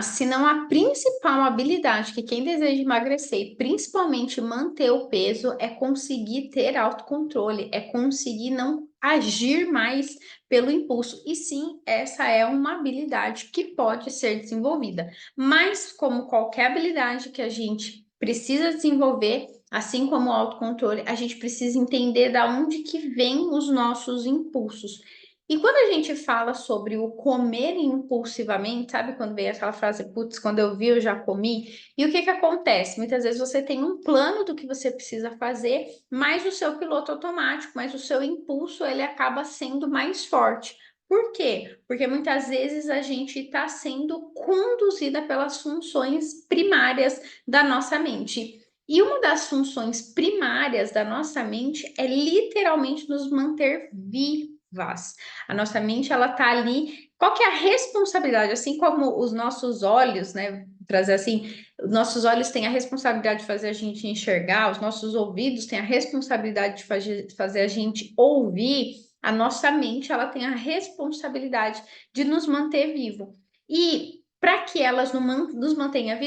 Se não a principal habilidade que quem deseja emagrecer, e principalmente manter o peso, é conseguir ter autocontrole, é conseguir não agir mais pelo impulso. E sim, essa é uma habilidade que pode ser desenvolvida. Mas, como qualquer habilidade que a gente precisa desenvolver, assim como o autocontrole, a gente precisa entender da onde que vêm os nossos impulsos. E quando a gente fala sobre o comer impulsivamente, sabe quando vem aquela frase, putz, quando eu vi, eu já comi? E o que que acontece? Muitas vezes você tem um plano do que você precisa fazer, mas o seu piloto automático, mas o seu impulso, ele acaba sendo mais forte. Por quê? Porque muitas vezes a gente está sendo conduzida pelas funções primárias da nossa mente. E uma das funções primárias da nossa mente é literalmente nos manter vivas. A nossa mente, ela tá ali. Qual que é a responsabilidade? Assim como os nossos olhos, né? Trazer assim, os nossos olhos têm a responsabilidade de fazer a gente enxergar, os nossos ouvidos têm a responsabilidade de fazer a gente ouvir, a nossa mente, ela tem a responsabilidade de nos manter vivo. E para que elas nos mantenham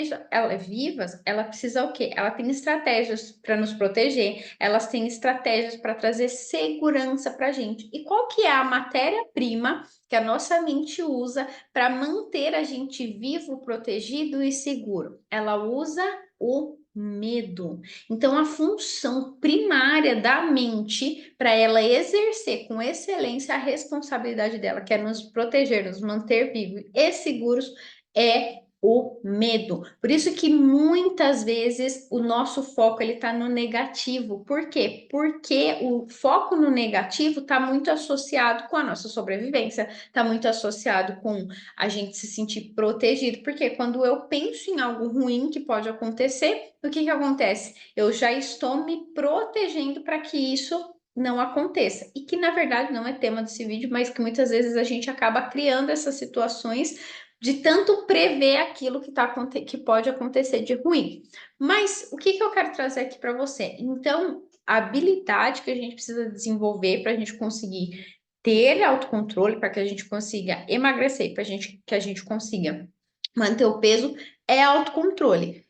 vivas, ela precisa o quê? Ela tem estratégias para nos proteger, elas têm estratégias para trazer segurança para a gente. E qual que é a matéria-prima que a nossa mente usa para manter a gente vivo, protegido e seguro? Ela usa o medo. Então, a função primária da mente para ela exercer com excelência a responsabilidade dela, que é nos proteger, nos manter vivos e seguros, é o medo. Por isso que muitas vezes o nosso foco ele está no negativo. Por quê? Porque o foco no negativo está muito associado com a nossa sobrevivência, está muito associado com a gente se sentir protegido. Porque quando eu penso em algo ruim que pode acontecer, o que que acontece? Eu já estou me protegendo para que isso não aconteça. E que na verdade não é tema desse vídeo, mas que muitas vezes a gente acaba criando essas situações de tanto prever aquilo que pode acontecer de ruim. Mas o que que eu quero trazer aqui para você? Então, a habilidade que a gente precisa desenvolver para a gente conseguir ter autocontrole, para que a gente consiga emagrecer, para que a gente consiga manter o peso, é autocontrole.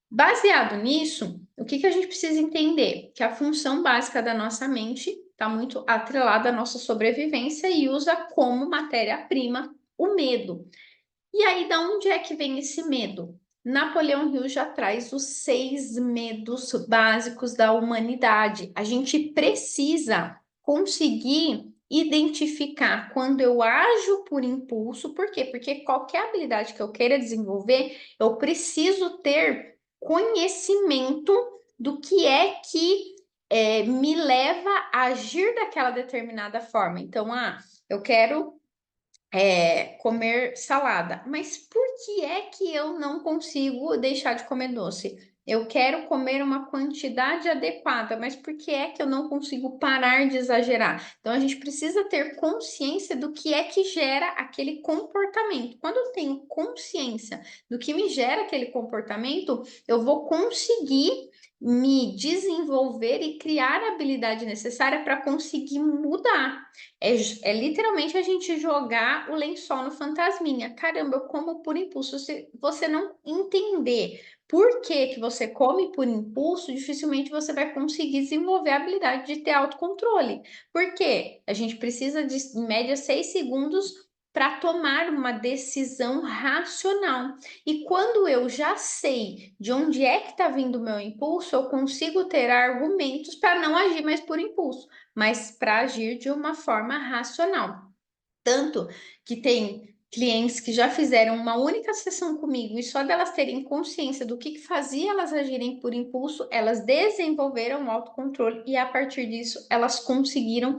Baseado nisso, o que que a gente precisa entender? Que a função básica da nossa mente está muito atrelada à nossa sobrevivência e usa como matéria-prima o medo. E aí, da onde é que vem esse medo? Napoleão Hill já traz os 6 medos básicos da humanidade. A gente precisa conseguir identificar quando eu ajo por impulso, por quê? Porque qualquer habilidade que eu queira desenvolver, eu preciso ter conhecimento do que é que me leva a agir daquela determinada forma. Então, eu quero comer salada. Mas por que é que eu não consigo deixar de comer doce? Eu quero comer uma quantidade adequada, mas por que é que eu não consigo parar de exagerar? Então a gente precisa ter consciência do que é que gera aquele comportamento. Quando eu tenho consciência do que me gera aquele comportamento, eu vou conseguir me desenvolver e criar a habilidade necessária para conseguir mudar. É literalmente a gente jogar o lençol no fantasminha. Caramba, eu como por impulso. Se você não entender por que que você come por impulso, dificilmente você vai conseguir desenvolver a habilidade de ter autocontrole. Por quê? A gente precisa de, em média, 6 segundos para tomar uma decisão racional. E quando eu já sei de onde é que está vindo o meu impulso, eu consigo ter argumentos para não agir mais por impulso, mas para agir de uma forma racional. Tanto que tem clientes que já fizeram uma única sessão comigo e só delas terem consciência do que fazia elas agirem por impulso, elas desenvolveram o autocontrole e a partir disso elas conseguiram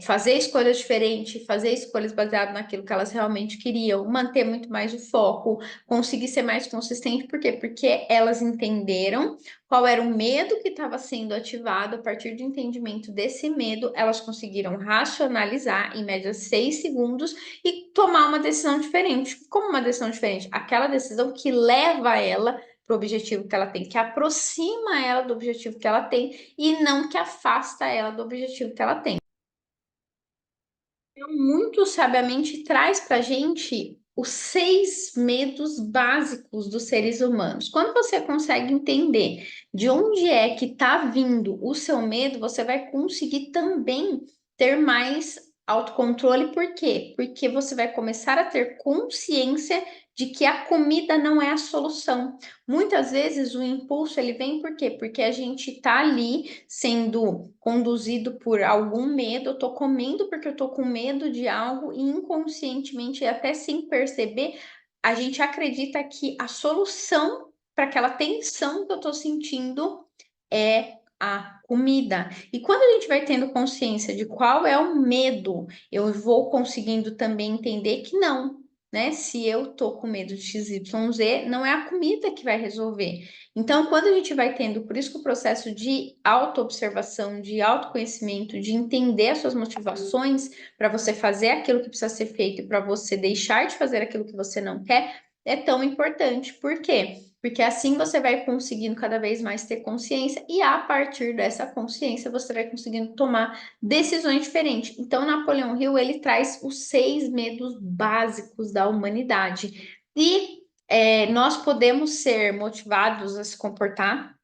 fazer escolhas diferentes, fazer escolhas baseadas naquilo que elas realmente queriam, manter muito mais o foco, conseguir ser mais consistente. Por quê? Porque elas entenderam qual era o medo que estava sendo ativado. A partir do entendimento desse medo, elas conseguiram racionalizar em média 6 segundos e tomar uma decisão diferente. Como uma decisão diferente? Aquela decisão que leva ela para o objetivo que ela tem, que aproxima ela do objetivo que ela tem e não que afasta ela do objetivo que ela tem. Muito sabiamente traz para a gente os 6 medos básicos dos seres humanos. Quando você consegue entender de onde é que está vindo o seu medo, você vai conseguir também ter mais autocontrole. Por quê? Porque você vai começar a ter consciência de que a comida não é a solução. Muitas vezes o impulso ele vem por quê? Porque a gente está ali sendo conduzido por algum medo. Eu estou comendo porque eu estou com medo de algo e inconscientemente, até sem perceber, a gente acredita que a solução para aquela tensão que eu estou sentindo é a comida. E quando a gente vai tendo consciência de qual é o medo, eu vou conseguindo também entender que não, né? Se eu tô com medo de XYZ, não é a comida que vai resolver. Então, quando a gente vai tendo, por isso que o processo de autoobservação, de autoconhecimento, de entender as suas motivações para você fazer aquilo que precisa ser feito e para você deixar de fazer aquilo que você não quer, é tão importante. Por quê? Porque assim você vai conseguindo cada vez mais ter consciência e a partir dessa consciência você vai conseguindo tomar decisões diferentes. Então, Napoleão Hill, ele traz os 6 medos básicos da humanidade. E nós podemos ser motivados a se comportar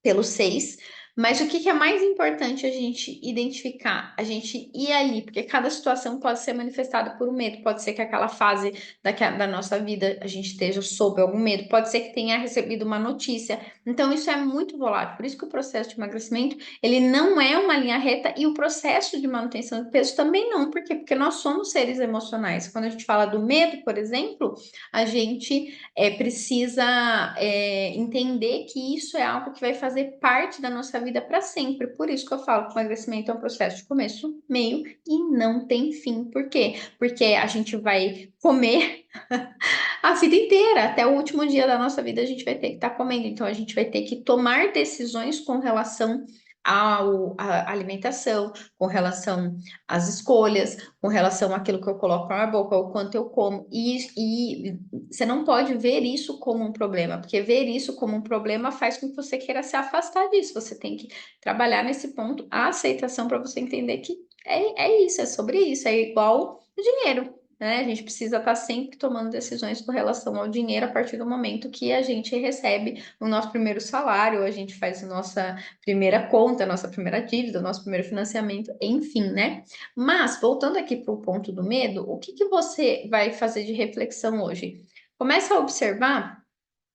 pelos 6, mas o que que é mais importante a gente identificar? A gente ir ali, porque cada situação pode ser manifestada por um medo. Pode ser que aquela fase da nossa vida a gente esteja sob algum medo, pode ser que tenha recebido uma notícia. Então, isso é muito volátil. Por isso que o processo de emagrecimento, ele não é uma linha reta e o processo de manutenção do peso também não. Por quê? Porque nós somos seres emocionais. Quando a gente fala do medo, por exemplo, a gente precisa entender que isso é algo que vai fazer parte da nossa vida para sempre. Por isso que eu falo que o emagrecimento é um processo de começo, meio e não tem fim. Por quê? Porque a gente vai comer a vida inteira, até o último dia da nossa vida, a gente vai ter que estar comendo. Então, a gente vai ter que tomar decisões com relação à alimentação, com relação às escolhas, com relação àquilo que eu coloco na boca, o quanto eu como. E você não pode ver isso como um problema, porque ver isso como um problema faz com que você queira se afastar disso. Você tem que trabalhar nesse ponto, a aceitação, para você entender que é isso, é sobre isso, é igual dinheiro, né? A gente precisa estar sempre tomando decisões com relação ao dinheiro a partir do momento que a gente recebe o nosso primeiro salário, a gente faz a nossa primeira conta, a nossa primeira dívida, o nosso primeiro financiamento, enfim, né? Mas, voltando aqui para o ponto do medo, o que que você vai fazer de reflexão hoje? Começa a observar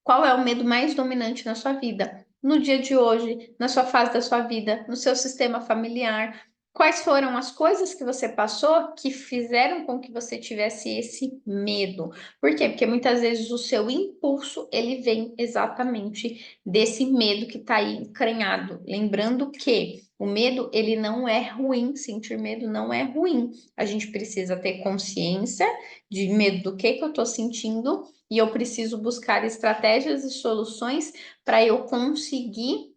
qual é o medo mais dominante na sua vida, no dia de hoje, na sua fase da sua vida, no seu sistema familiar. Quais foram as coisas que você passou que fizeram com que você tivesse esse medo? Por quê? Porque muitas vezes o seu impulso ele vem exatamente desse medo que está aí entranhado. Lembrando que o medo ele não é ruim, sentir medo não é ruim. A gente precisa ter consciência de medo do que eu estou sentindo e eu preciso buscar estratégias e soluções para eu conseguir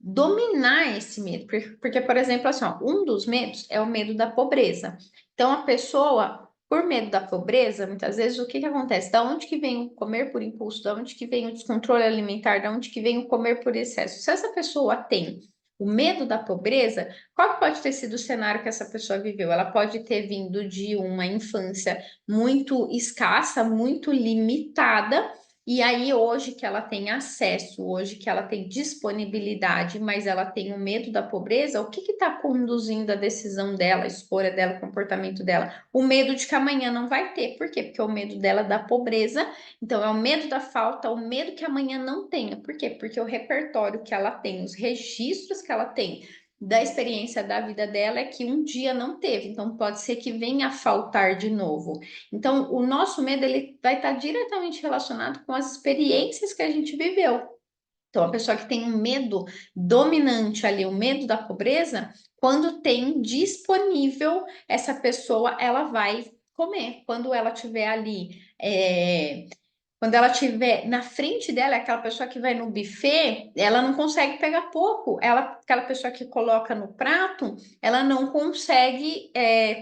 dominar esse medo. Porque, por exemplo, assim, ó, um dos medos é o medo da pobreza. Então, a pessoa, por medo da pobreza, muitas vezes, o que que acontece? Da onde que vem o comer por impulso? Da onde que vem o descontrole alimentar? Da onde que vem o comer por excesso? Se essa pessoa tem o medo da pobreza, qual que pode ter sido o cenário que essa pessoa viveu? Ela pode ter vindo de uma infância muito escassa, muito limitada, e aí, hoje que ela tem acesso, hoje que ela tem disponibilidade, mas ela tem o medo da pobreza, o que está conduzindo a decisão dela, a escolha dela, o comportamento dela? O medo de que amanhã não vai ter. Por quê? Porque é o medo dela da pobreza, então é o medo da falta, o medo que amanhã não tenha. Por quê? Porque o repertório que ela tem, os registros que ela tem da experiência da vida dela é que um dia não teve, então pode ser que venha a faltar de novo. Então, o nosso medo ele vai estar diretamente relacionado com as experiências que a gente viveu. Então, a pessoa que tem um medo dominante ali, o medo da pobreza, quando tem disponível essa pessoa, ela vai comer. Quando ela tiver ali quando ela tiver na frente dela, é aquela pessoa que vai no buffet, ela não consegue pegar pouco. Aquela pessoa que coloca no prato, ela não consegue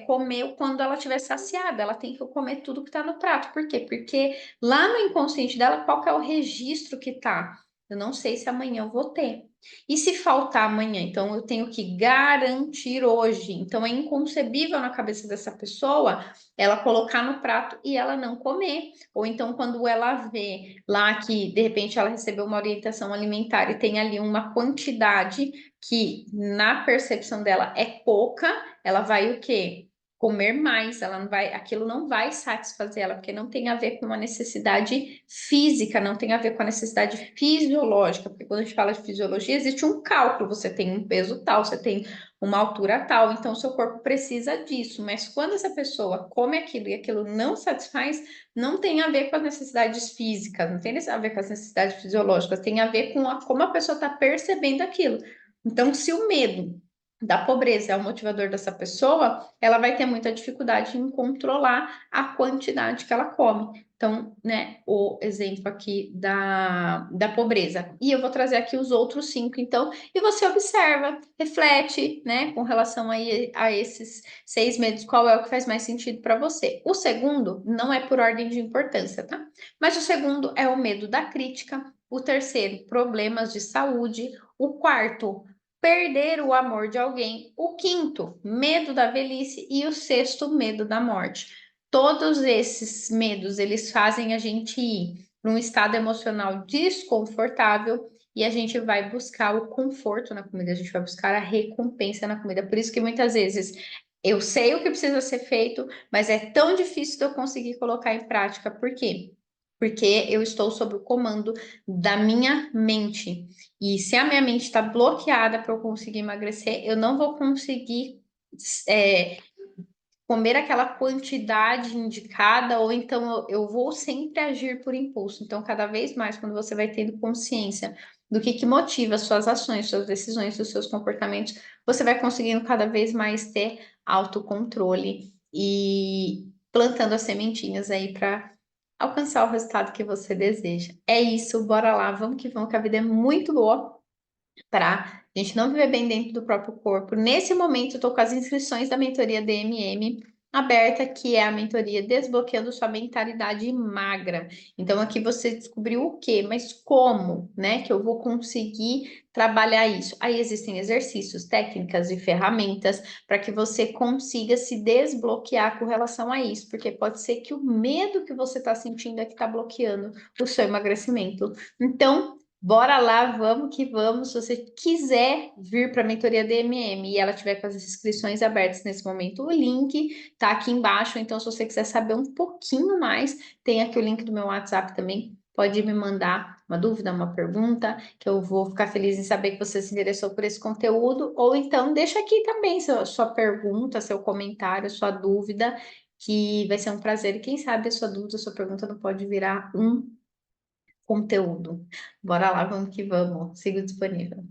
comer quando ela estiver saciada. Ela tem que comer tudo que está no prato. Por quê? Porque lá no inconsciente dela, qual que é o registro que tá? Eu não sei se amanhã eu vou ter. E se faltar amanhã? Então, eu tenho que garantir hoje. Então, é inconcebível na cabeça dessa pessoa ela colocar no prato e ela não comer. Ou então, quando ela vê lá que, de repente, ela recebeu uma orientação alimentar e tem ali uma quantidade que, na percepção dela, é pouca, ela vai o quê? Comer mais, ela não vai, aquilo não vai satisfazer ela, porque não tem a ver com uma necessidade física, não tem a ver com a necessidade fisiológica, porque quando a gente fala de fisiologia, existe um cálculo, você tem um peso tal, você tem uma altura tal, então o seu corpo precisa disso, mas quando essa pessoa come aquilo e aquilo não satisfaz, não tem a ver com as necessidades físicas, não tem a ver com as necessidades fisiológicas, tem a ver com como a pessoa está percebendo aquilo. Então, se o medo da pobreza é o motivador dessa pessoa, ela vai ter muita dificuldade em controlar a quantidade que ela come. Então, né, o exemplo aqui da pobreza. E eu vou trazer aqui os outros cinco, então, e você observa, reflete, né, com relação a esses 6 medos, qual é o que faz mais sentido para você. O segundo não é por ordem de importância, tá? Mas o segundo é o medo da crítica. O terceiro, problemas de saúde. O quarto, perder o amor de alguém. O quinto, medo da velhice. E o sexto, medo da morte. Todos esses medos, eles fazem a gente ir para um estado emocional desconfortável e a gente vai buscar o conforto na comida, a gente vai buscar a recompensa na comida. Por isso que muitas vezes eu sei o que precisa ser feito, mas é tão difícil de eu conseguir colocar em prática. Por quê? Porque eu estou sob o comando da minha mente. E se a minha mente está bloqueada para eu conseguir emagrecer, eu não vou conseguir comer aquela quantidade indicada, ou então eu vou sempre agir por impulso. Então, cada vez mais, quando você vai tendo consciência do que motiva suas ações, suas decisões, os seus comportamentos, você vai conseguindo cada vez mais ter autocontrole e plantando as sementinhas aí para alcançar o resultado que você deseja. É isso, bora lá, vamos que vamos, que a vida é muito boa para a gente não viver bem dentro do próprio corpo. Nesse momento, eu estou com as inscrições da mentoria DMM aberta, que é a mentoria Desbloqueando Sua Mentalidade Magra. Então, aqui você descobriu o quê? Mas como, né, que eu vou conseguir trabalhar isso? Aí existem exercícios, técnicas e ferramentas para que você consiga se desbloquear com relação a isso, porque pode ser que o medo que você está sentindo é que está bloqueando o seu emagrecimento. Então, bora lá, vamos que vamos. Se você quiser vir para a mentoria DMM e ela tiver com as inscrições abertas nesse momento, o link tá aqui embaixo. Então, se você quiser saber um pouquinho mais, tem aqui o link do meu WhatsApp também. Pode me mandar uma dúvida, uma pergunta, que eu vou ficar feliz em saber que você se interessou por esse conteúdo. Ou então, deixa aqui também sua pergunta, seu comentário, sua dúvida, que vai ser um prazer. E quem sabe a sua dúvida, a sua pergunta não pode virar um conteúdo. Bora lá, vamos que vamos. Sigo disponível.